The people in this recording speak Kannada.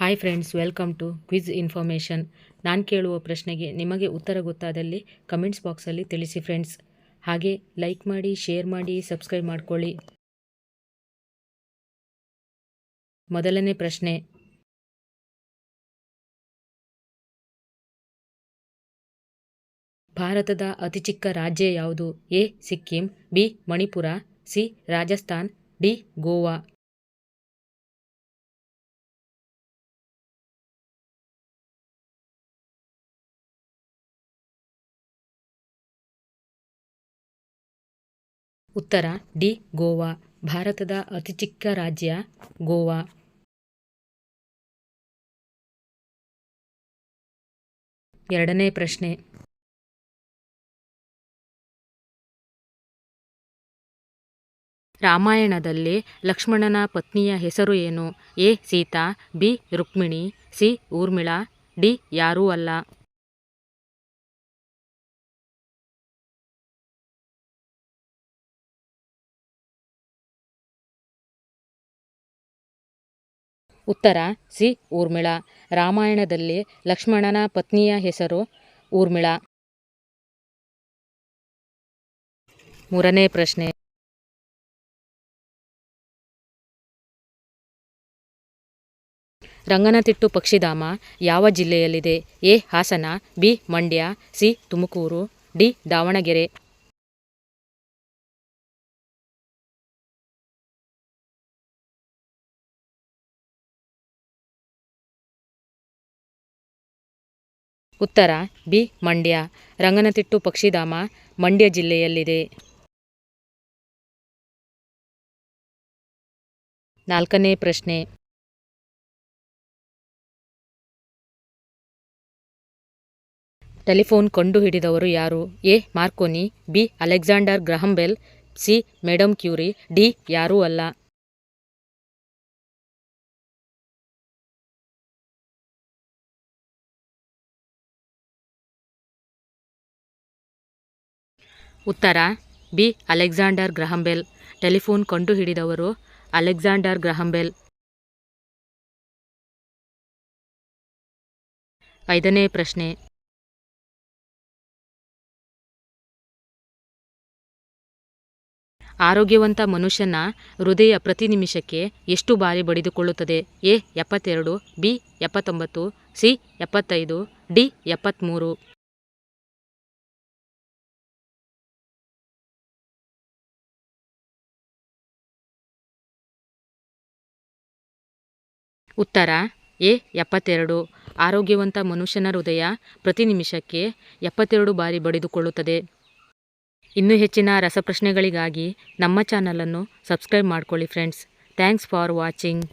Hi friends, welcome to quiz information. ನಾನು ಕೇಳುವ ಪ್ರಶ್ನೆಗೆ ನಿಮಗೆ ಉತ್ತರ ಗೊತ್ತಾದಲ್ಲಿ ಕಮೆಂಟ್ಸ್ ಬಾಕ್ಸಲ್ಲಿ ತಿಳಿಸಿ ಫ್ರೆಂಡ್ಸ್. ಹಾಗೆ ಲೈಕ್ ಮಾಡಿ, ಶೇರ್ ಮಾಡಿ, ಸಬ್ಸ್ಕ್ರೈಬ್ ಮಾಡ್ಕೊಳ್ಳಿ. ಮೊದಲನೇ ಪ್ರಶ್ನೆ, ಭಾರತದ ಅತಿ ಚಿಕ್ಕ ರಾಜ್ಯ ಯಾವುದು? A Sikkim, B Manipur, C Rajasthan, D Goa. ಉತ್ತರ ಡಿ ಗೋವಾ. ಭಾರತದ ಅತಿ ಚಿಕ್ಕ ರಾಜ್ಯ ಗೋವಾ. ಎರಡನೇ ಪ್ರಶ್ನೆ, ರಾಮಾಯಣದಲ್ಲಿ ಲಕ್ಷ್ಮಣನ ಪತ್ನಿಯ ಹೆಸರು ಏನು? A Sita, B Rukmini, C Urmila, D ಯಾರೂ ಅಲ್ಲ. ಉತ್ತರ ಸಿ ಊರ್ಮಿಳಾ. ರಾಮಾಯಣದಲ್ಲಿ ಲಕ್ಷ್ಮಣನ ಪತ್ನಿಯ ಹೆಸರು ಊರ್ಮಿಳಾ. ಮೂರನೇ ಪ್ರಶ್ನೆ, ರಂಗನತಿಟ್ಟು ಪಕ್ಷಿಧಾಮ ಯಾವ ಜಿಲ್ಲೆಯಲ್ಲಿದೆ? A Hassan, B Mandya, C Tumakuru, D Davanagere. ಉತ್ತರ ಬಿ ಮಂಡ್ಯ. ರಂಗನತಿಟ್ಟು ಪಕ್ಷಿಧಾಮ ಮಂಡ್ಯ ಜಿಲ್ಲೆಯಲ್ಲಿದೆ. ನಾಲ್ಕನೇ ಪ್ರಶ್ನೆ, ಟೆಲಿಫೋನ್ ಕಂಡುಹಿಡಿದವರು ಯಾರು? A Marconi, B Alexander Graham Bell, C Madam Curie, D ಯಾರೂ ಅಲ್ಲ. ಉತ್ತರ B Alexander Graham Bell. Telephone ಕಂಡುಹಿಡಿದವರು ಅಲೆಕ್ಸಾಂಡರ್ ಗ್ರಹಂ ಬೆಲ್. ಐದನೇ ಪ್ರಶ್ನೆ, ಆರೋಗ್ಯವಂತ ಮನುಷ್ಯನ ಹೃದಯ ಪ್ರತಿ ನಿಮಿಷಕ್ಕೆ ಎಷ್ಟು ಬಾರಿ ಬಡಿದುಕೊಳ್ಳುತ್ತದೆ? A 72, B 79, C 75, D 73. ಉತ್ತರ ಎ 72. ಆರೋಗ್ಯವಂತ ಮನುಷ್ಯನ ಹೃದಯ ಪ್ರತಿ ನಿಮಿಷಕ್ಕೆ 72 ಬಾರಿ ಬಡಿದುಕೊಳ್ಳುತ್ತದೆ. ಇನ್ನೂ ಹೆಚ್ಚಿನ ರಸಪ್ರಶ್ನೆಗಳಿಗಾಗಿ ನಮ್ಮ ಚಾನಲನ್ನು ಸಬ್ಸ್ಕ್ರೈಬ್ ಮಾಡ್ಕೊಳ್ಳಿ ಫ್ರೆಂಡ್ಸ್. Thanks for watching.